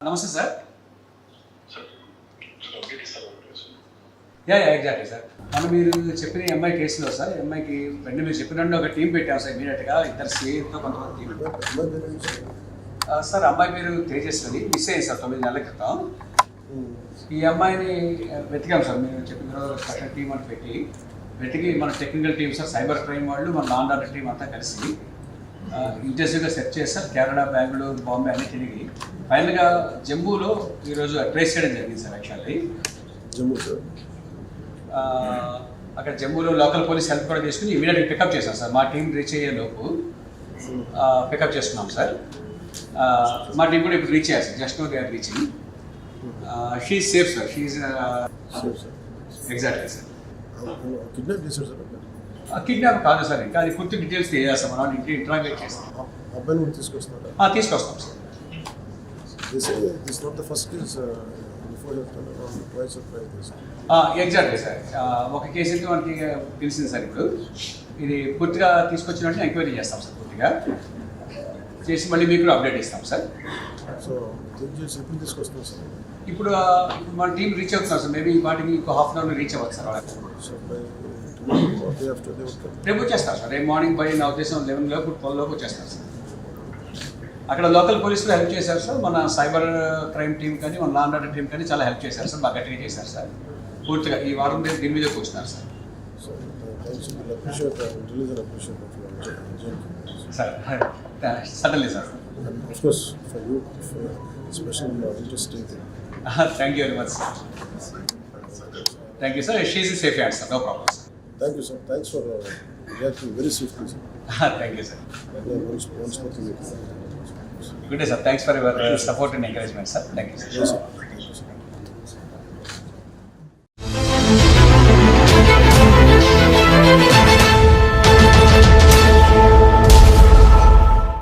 నమస్తే sir. Exactly sir. మనం మీరు చెప్పిన ఎంఐ కేసులో సార్, ఎంఐకి వెంటనే మీరు చెప్పినట్టు ఒక టీం పెట్టాం సార్. ఇమీడియట్గా ఇద్దరు సిఐతో కొంతమంది టీం సార్. అమ్మాయి మీరు తేజస్వని మిస్ అయ్యింది సార్ 9 నెలల క్రితం. ఈ అమ్మాయిని వెతికాం సార్. మీరు చెప్పిన తర్వాత టీం అని వెతికి మన technical team sir, cyber crime వాళ్ళు, మన లా అండ్ ఆర్డర్ టీం అంతా కలిసి ఇంటెన్సివ్గా సెర్చ్ చేస్తారు. కేరళ, బెంగళూరు, బాంబే అన్ని తిరిగి ఫైనల్గా జమ్మూలో ఈరోజు ట్రేస్ చేయడం జరిగింది సార్. యాక్చువల్లీ జమ్మూ సార్, అక్కడ జమ్మూలో లోకల్ పోలీస్ హెల్ప్ కూడా తీసుకుని ఇమీడియట్గా పికప్ చేశాం సార్. మా టీం రీచ్ అయ్యే లోపు పికప్ చేసుకున్నాం సార్. మా టీం కూడా ఇప్పుడు రీచ్ అయ్యారు sir. Just they are reaching. She safe sir. She exactly sir. Kidnap చేశారు సార్. కిడ్నాప్ కాదు సార్, ఇంకా అది పూర్తి డీటెయిల్స్ తెలియజేస్తాం. మనం ఇంటరాగేట్ చేస్తాం. అబ్బాయిని కూడా తీసుకొస్తారా? తీసుకొస్తాం సార్. Exactly sir. ఒక కేసు అయితే మనకి తెలిసింది సార్. ఇప్పుడు ఇది పూర్తిగా తీసుకొచ్చినట్టు ఎంక్వైరీ చేస్తాం సార్. పూర్తిగా చేసి మళ్ళీ మీకు కూడా అప్డేట్ ఇస్తాం సార్. సో ఎప్పుడు తీసుకొస్తాం సార్? ఇప్పుడు మన టీం రీచ్ అవుతున్నాం సార్. మేబీ వాటికి ఇంకో హాఫ్ అన్ అవర్లో రీచ్ అవ్వచ్చు సార్. రేపు వచ్చేస్తారు సార్. రేపు మార్నింగ్ బై నా ఉద్దేశం 11 లోపు 12 లోపు వచ్చేస్తారు సార్. అక్కడ లోకల్ పోలీసులు హెల్ప్ చేశారు సార్. మన సైబర్ క్రైమ్ టీం కానీ, మన లా అండ్ ఆర్డర్ టీం కానీ చాలా హెల్ప్ చేశారు సార్. బాగా గట్టిగా చేశారు సార్. పూర్తిగా ఈ వారం దీని మీద కూర్చున్నారు sir. Sir suddenly sir. Thank you very much sir. Thank you sir. She in safe hands sir. No problem sir. Thank you, sir. Thanks for reacting very swiftly, sir. Thank you, sir. Once more, Good day, sir. Thanks for your support and encouragement, sir. Thank you, sir. Yes, sir.